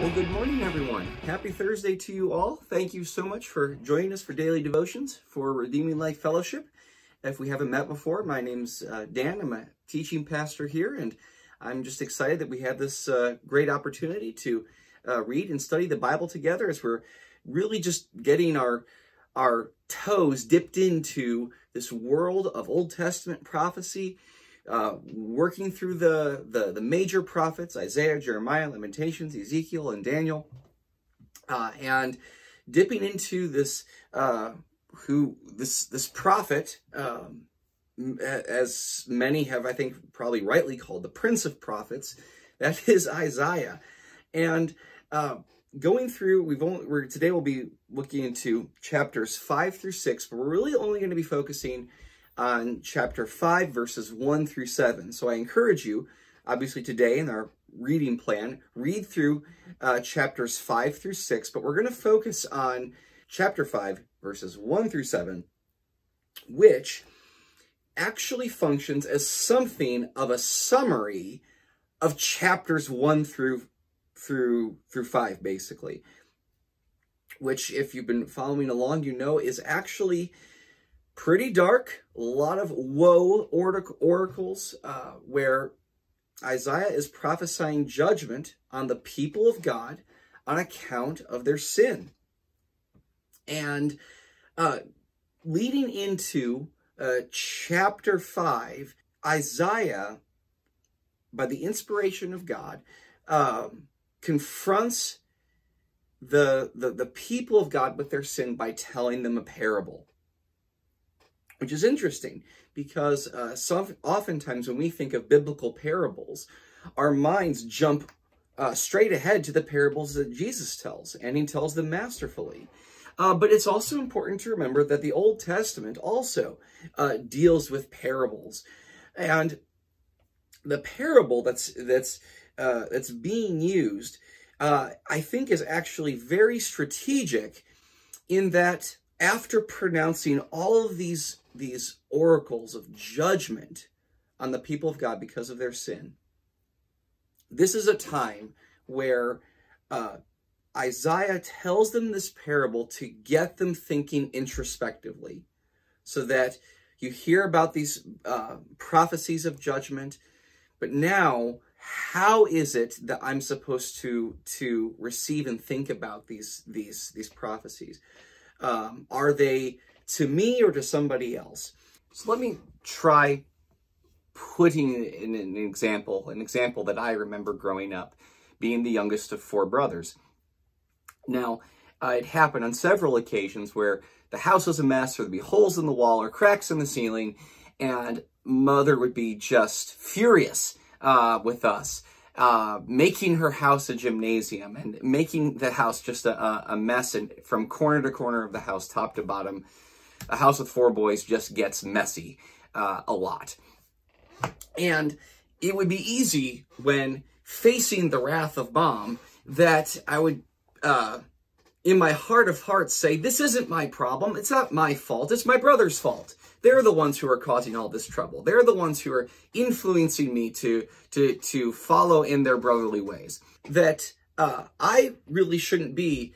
Well, good morning, everyone. Happy Thursday to you all. Thank you so much for joining us for Daily Devotions for Redeeming Life Fellowship. If we haven't met before, my name's Dan. I'm a teaching pastor here, and I'm just excited that we have this great opportunity to read and study the Bible together as we're really just getting our toes dipped into this world of Old Testament prophecy, working through the major prophets, Isaiah, Jeremiah, Lamentations, Ezekiel, and Daniel, and dipping into this this prophet, as many have, I think, probably rightly called the Prince of Prophets. That is Isaiah. And going through, today we'll be looking into chapters 5 through 6, but we're really only going to be focusing on chapter 5, verses 1 through 7. So I encourage you, obviously today in our reading plan, read through chapters 5 through 6, but we're going to focus on chapter 5, verses 1 through 7, which actually functions as something of a summary of chapters 1 through 5, basically, which, if you've been following along, you know is actually pretty dark. A lot of woe oracles where Isaiah is prophesying judgment on the people of God on account of their sin. And leading into chapter 5, Isaiah, by the inspiration of God, confronts the people of God with their sin by telling them a parable. Which is interesting because oftentimes when we think of biblical parables, our minds jump straight ahead to the parables that Jesus tells, and he tells them masterfully. But it's also important to remember that the Old Testament also deals with parables, and the parable that's being used, I think, is actually very strategic in that after pronouncing all of these oracles of judgment on the people of God because of their sin, this is a time where Isaiah tells them this parable to get them thinking introspectively, so that you hear about these prophecies of judgment, but now how is it that I'm supposed to receive and think about these prophecies? Are they to me or to somebody else? So let me try putting in an example that I remember growing up, being the youngest of 4 brothers. Now, it happened on several occasions where the house was a mess, or there'd be holes in the wall or cracks in the ceiling, and Mother would be just furious with us, making her house a gymnasium and making the house just a mess, and from corner to corner of the house, top to bottom. A house with 4 boys just gets messy a lot. And it would be easy when facing the wrath of Mom that I would, in my heart of hearts, say, this isn't my problem. It's not my fault. It's my brother's fault. They're the ones who are causing all this trouble. They're the ones who are influencing me to follow in their brotherly ways. That I really shouldn't be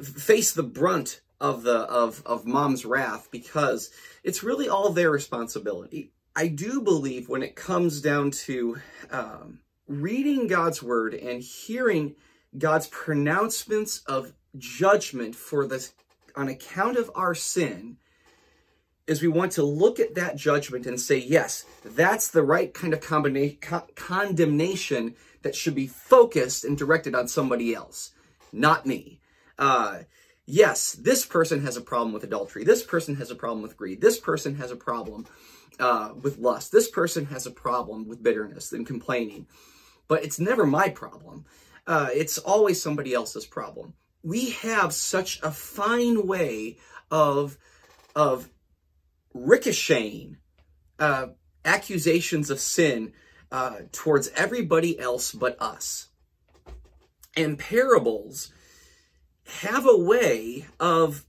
face the brunt of Mom's wrath, because it's really all their responsibility. I do believe when it comes down to reading God's word and hearing God's pronouncements of judgment on account of our sin, is we want to look at that judgment and say, yes, that's the right kind of condemnation that should be focused and directed on somebody else, not me. Yes, this person has a problem with adultery. This person has a problem with greed. This person has a problem with lust. This person has a problem with bitterness and complaining. But it's never my problem. It's always somebody else's problem. We have such a fine way of ricocheting accusations of sin towards everybody else but us. And parables have a way of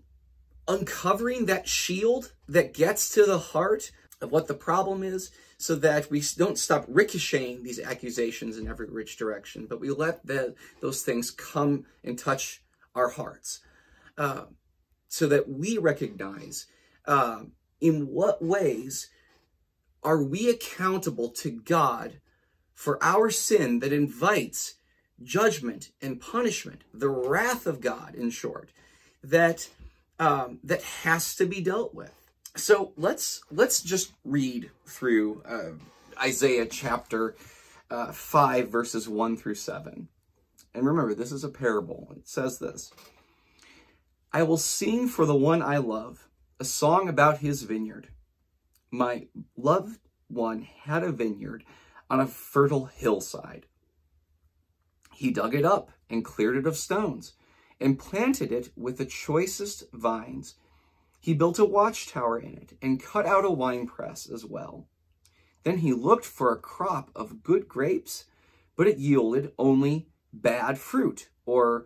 uncovering that shield that gets to the heart of what the problem is, so that we don't stop ricocheting these accusations in every which direction, but we let those things come and touch our hearts, so that we recognize in what ways are we accountable to God for our sin that invites judgment and punishment, the wrath of God, in short, that has to be dealt with. So let's just read through Isaiah chapter 5, verses 1 through 7. And remember, this is a parable. It says this: I will sing for the one I love, a song about his vineyard. My loved one had a vineyard on a fertile hillside. He dug it up and cleared it of stones and planted it with the choicest vines. He built a watchtower in it and cut out a winepress as well. Then he looked for a crop of good grapes, but it yielded only bad fruit, or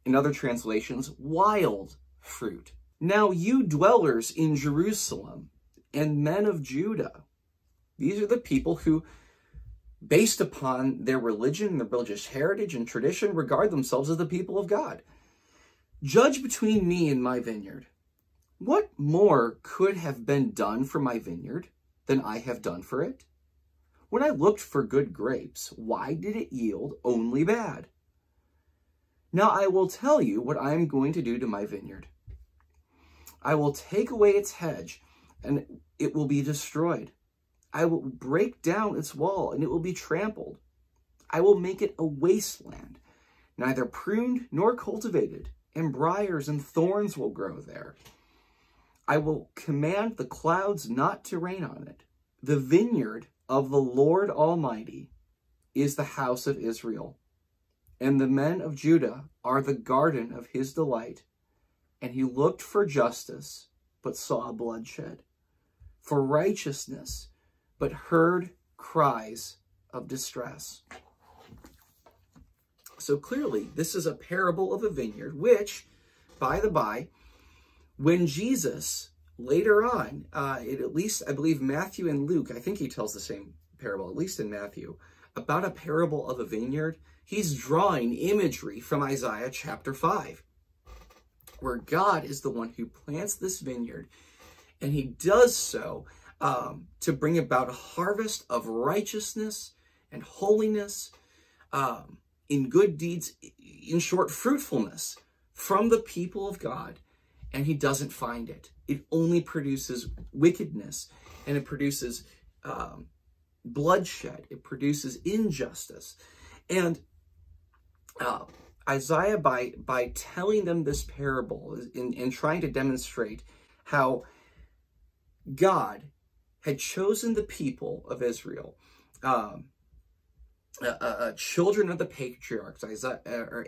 in other translations, wild fruit. Now you dwellers in Jerusalem and men of Judah, these are the people who, based upon their religion, their religious heritage and tradition, regard themselves as the people of God. Judge between me and my vineyard. What more could have been done for my vineyard than I have done for it? When I looked for good grapes, why did it yield only bad? Now I will tell you what I am going to do to my vineyard. I will take away its hedge, and it will be destroyed. I will break down its wall, and it will be trampled. I will make it a wasteland, neither pruned nor cultivated, and briars and thorns will grow there. I will command the clouds not to rain on it. The vineyard of the Lord Almighty is the house of Israel, and the men of Judah are the garden of his delight. And he looked for justice, but saw bloodshed, for righteousness, but heard cries of distress. So clearly, this is a parable of a vineyard, which, by the by, when Jesus, later on, at least, I believe Matthew and Luke, I think he tells the same parable, at least in Matthew, about a parable of a vineyard, he's drawing imagery from Isaiah chapter 5, where God is the one who plants this vineyard, and he does so to bring about a harvest of righteousness and holiness, in good deeds, in short, fruitfulness from the people of God. And he doesn't find it. It only produces wickedness, and it produces bloodshed. It produces injustice. And Isaiah, by telling them this parable and trying to demonstrate how God had chosen the people of Israel, children of the patriarchs,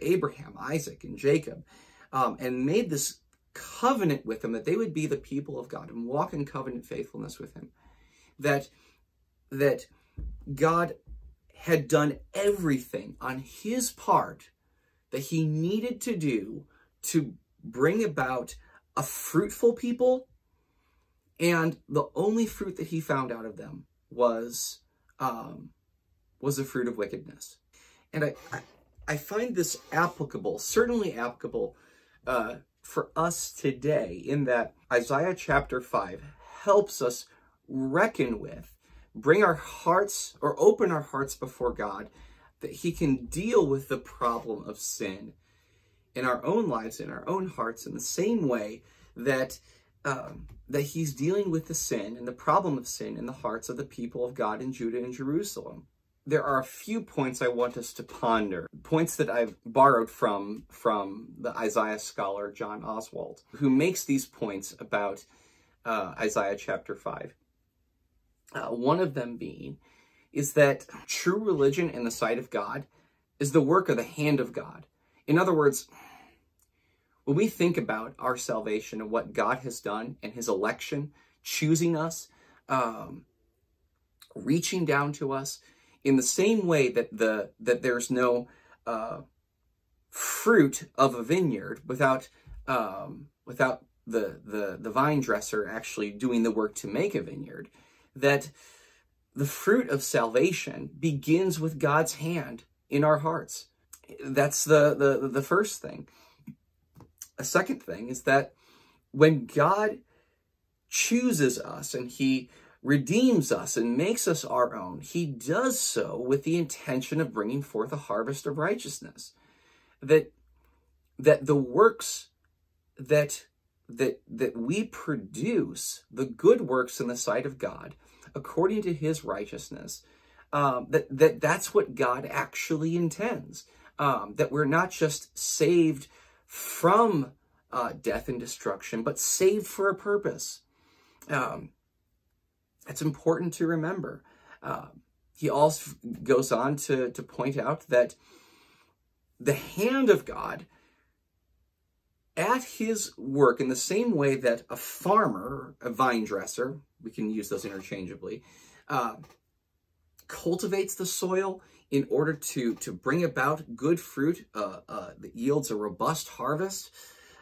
Abraham, Isaac, and Jacob, and made this covenant with them that they would be the people of God and walk in covenant faithfulness with him. That God had done everything on his part that he needed to do to bring about a fruitful people, and the only fruit that he found out of them was the fruit of wickedness. And I find this applicable, certainly applicable, for us today, in that Isaiah chapter 5 helps us reckon with, bring our hearts, or open our hearts before God, that he can deal with the problem of sin in our own lives, in our own hearts, in the same way that that he's dealing with the sin and the problem of sin in the hearts of the people of God in Judah and Jerusalem. There are a few points I want us to ponder, points that I've borrowed from the Isaiah scholar John Oswalt, who makes these points about Isaiah chapter 5. One of them being is that true religion in the sight of God is the work of the hand of God. In other words, when we think about our salvation and what God has done and his election, choosing us, reaching down to us, in the same way that there's no fruit of a vineyard without the vine dresser actually doing the work to make a vineyard, that the fruit of salvation begins with God's hand in our hearts. That's the first thing. A second thing is that when God chooses us and he redeems us and makes us our own, he does so with the intention of bringing forth a harvest of righteousness. That the works that we produce, the good works in the sight of God, according to his righteousness, that's what God actually intends. That we're not just saved from death and destruction, but saved for a purpose. It's important to remember. He also goes on to point out that the hand of God at his work, in the same way that a farmer, a vine dresser, we can use those interchangeably, cultivates the soil in order to bring about good fruit that yields a robust harvest,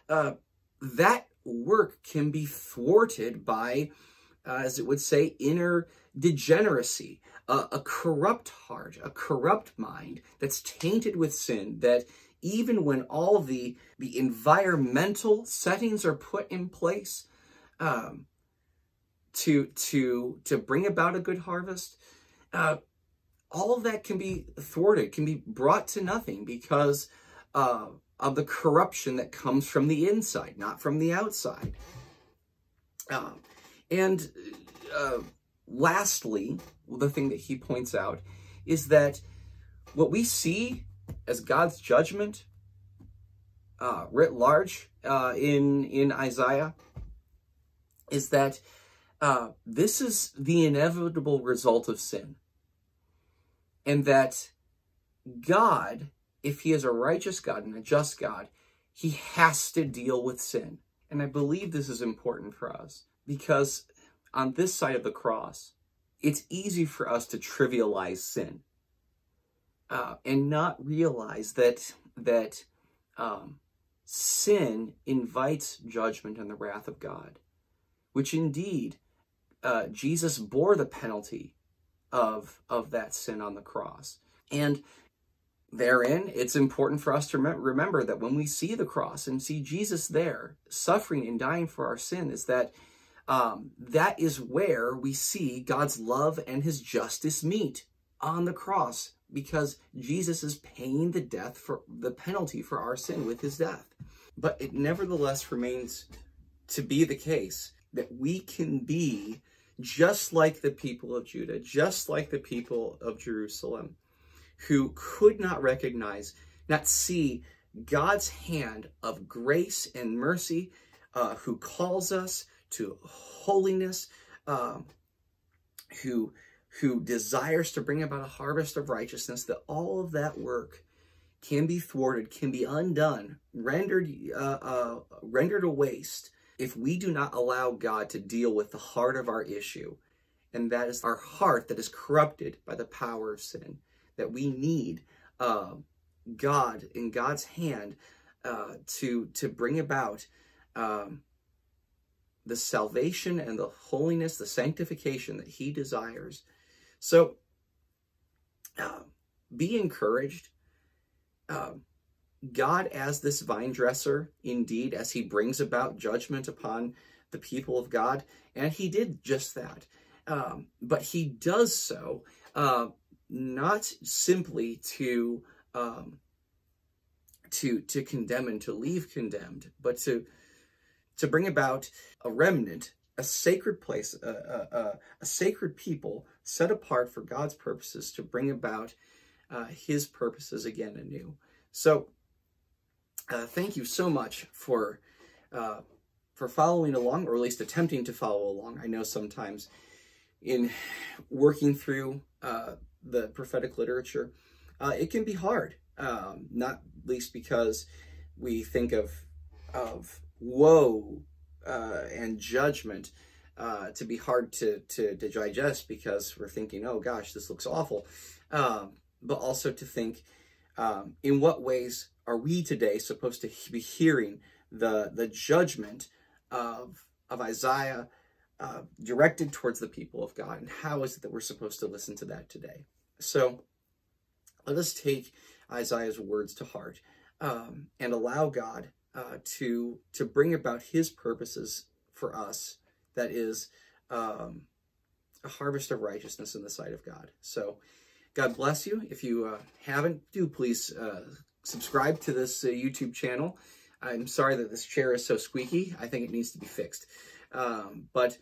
that work can be thwarted by, as it would say, inner degeneracy, a corrupt heart, a corrupt mind that's tainted with sin, that even when all the environmental settings are put in place to bring about a good harvest, all of that can be thwarted, can be brought to nothing because of the corruption that comes from the inside, not from the outside. Lastly, the thing that he points out is that what we see as God's judgment writ large in Isaiah is that this is the inevitable result of sin. And that God, if he is a righteous God and a just God, he has to deal with sin. And I believe this is important for us because on this side of the cross, it's easy for us to trivialize sin and not realize that sin invites judgment and the wrath of God, which indeed Jesus bore the penalty of that sin on the cross. And therein, it's important for us to remember that when we see the cross and see Jesus there suffering and dying for our sin, is that that is where we see God's love and his justice meet on the cross, because Jesus is paying the penalty for our sin with his death. But it nevertheless remains to be the case that we can be just like the people of Judah, just like the people of Jerusalem, who could not recognize, not see God's hand of grace and mercy, who calls us to holiness, who desires to bring about a harvest of righteousness, that all of that work can be thwarted, can be undone, rendered a waste, if we do not allow God to deal with the heart of our issue. And that is our heart that is corrupted by the power of sin, that we need God in God's hand to bring about the salvation and the holiness, the sanctification that he desires. So be encouraged. God, as this vine dresser, indeed, as he brings about judgment upon the people of God, and he did just that. But he does so not simply to condemn and to leave condemned, but to bring about a remnant, a sacred place, a sacred people set apart for God's purposes, to bring about his purposes again anew. So thank you so much for following along, or at least attempting to follow along. I know sometimes in working through the prophetic literature, it can be hard, not least because we think of woe and judgment to be hard to digest, because we're thinking, oh gosh, this looks awful. But also to think, in what ways are we today supposed to be hearing the judgment of Isaiah directed towards the people of God. And how is it that we're supposed to listen to that today? So let us take Isaiah's words to heart and allow God to bring about his purposes for us. That is a harvest of righteousness in the sight of God. So God bless you. If you haven't, do please subscribe to this YouTube channel. I'm sorry that this chair is so squeaky. I think it needs to be fixed. But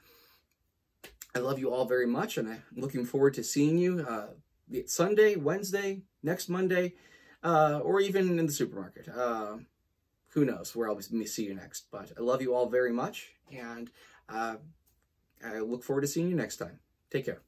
I love you all very much, and I'm looking forward to seeing you Sunday, Wednesday, next Monday, or even in the supermarket. Who knows where I'll see you next. But I love you all very much, and I look forward to seeing you next time. Take care.